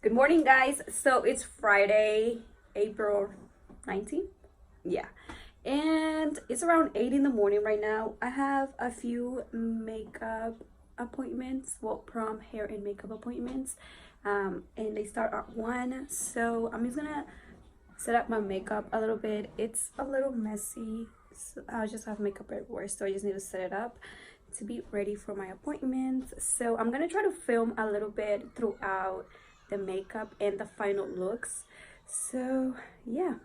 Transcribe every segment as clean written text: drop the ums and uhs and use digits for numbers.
Good morning, guys. So it's Friday, April 19th. Yeah. And it's around 8 in the morning right now. I have a few makeup appointments, well, prom, hair, and makeup appointments. And they start at 1. So I'm just gonna set up my makeup a little bit. It's a little messy. So I just have makeup everywhere, so I just need to set it up to be ready for my appointments. So I'm gonna try to film a little bit throughout the makeup and the final looks. So yeah,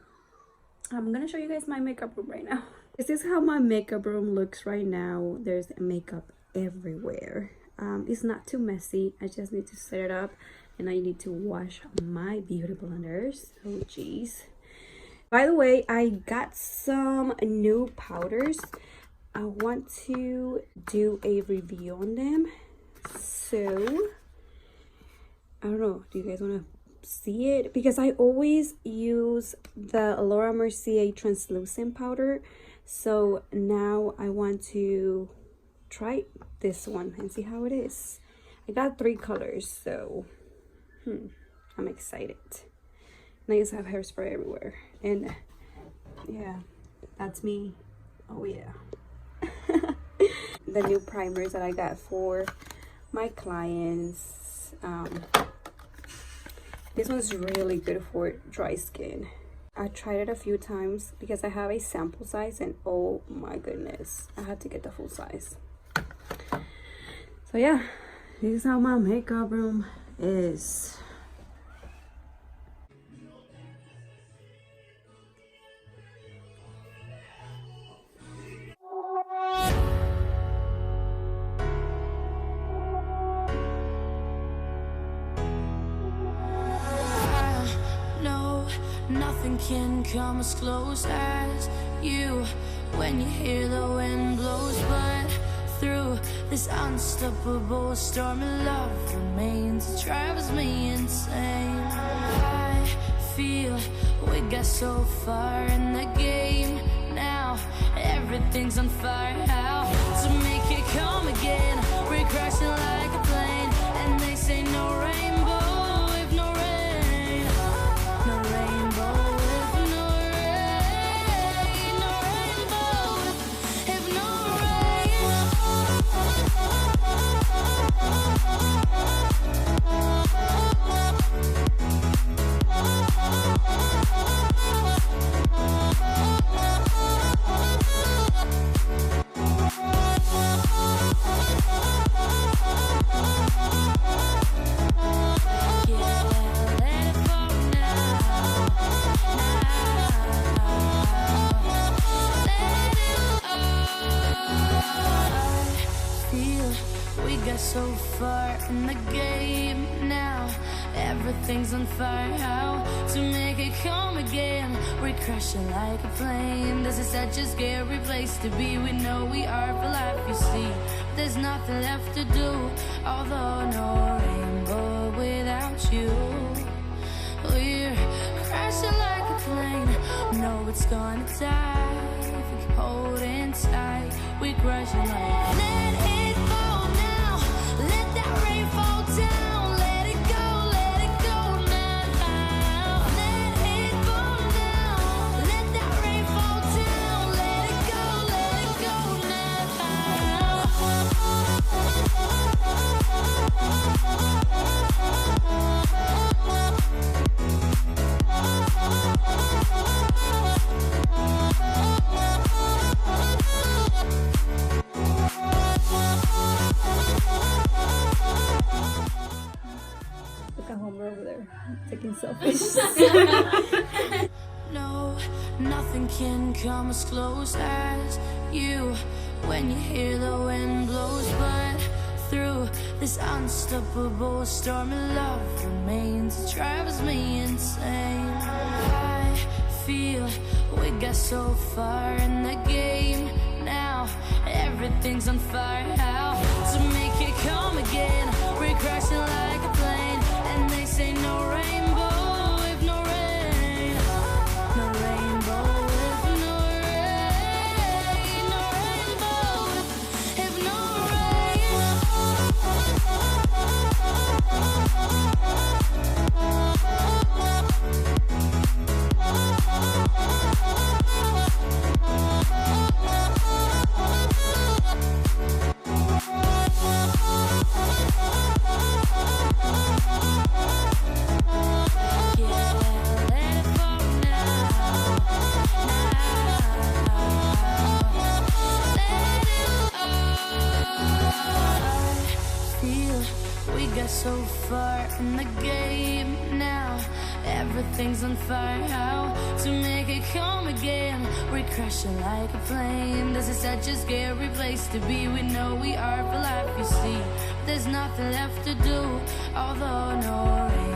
I'm gonna show you guys my makeup room right now. This is how my makeup room looks right now. There's makeup everywhere. It's not too messy. I just need to set it up, and I need to wash my beauty blenders. Oh geez. By the way, I got some new powders. I want to do a review on them. So I don't know, do you guys want to see it? Because I always use the Laura Mercier translucent powder. So now I want to try this one and see how it is. I got 3 colors, so I'm excited. And I just have hairspray everywhere. And yeah, that's me. Oh yeah. The new primers that I got for my clients. This one's really good for dry skin. I tried it a few times because I have a sample size, and oh my goodness, I had to get the full size. So yeah, this is how my makeup room is. Nothing can come as close as you when you hear the wind blows. But through this unstoppable storm of love remains, it drives me insane. I feel we got so far in the game. Now everything's on fire. How to make it come again? We're crashing like a plane, and they say no rainbow. So far in the game now, everything's on fire. How to make it come again? We're crashing like a plane. This is such a scary place to be. We know we are for life, you see. There's nothing left to do, although no rainbow without you. We're crashing like a plane. No, it's gonna die if we keep holding tight. We're crashing like let it fall now. Let that rain fall down. Let it go now. Let it fall down. Let that rain fall down. Let it go now. Look at Homer over there taking selfies. No, nothing can come as close as you when you hear the wind blows. But through this unstoppable storm of love remains, it drives me insane. I feel we got so far in the game. Now everything's on fire. How to make it come again? We're crashing like a plane, and they say no rainbow if no rain. No rainbow if no rain. No rainbow if no rain. game now. Everything's on fire, how to make it come again? We're crashing like a plane. This is such a scary place to be. We know we are for life, you see. There's nothing left to do, although no rain.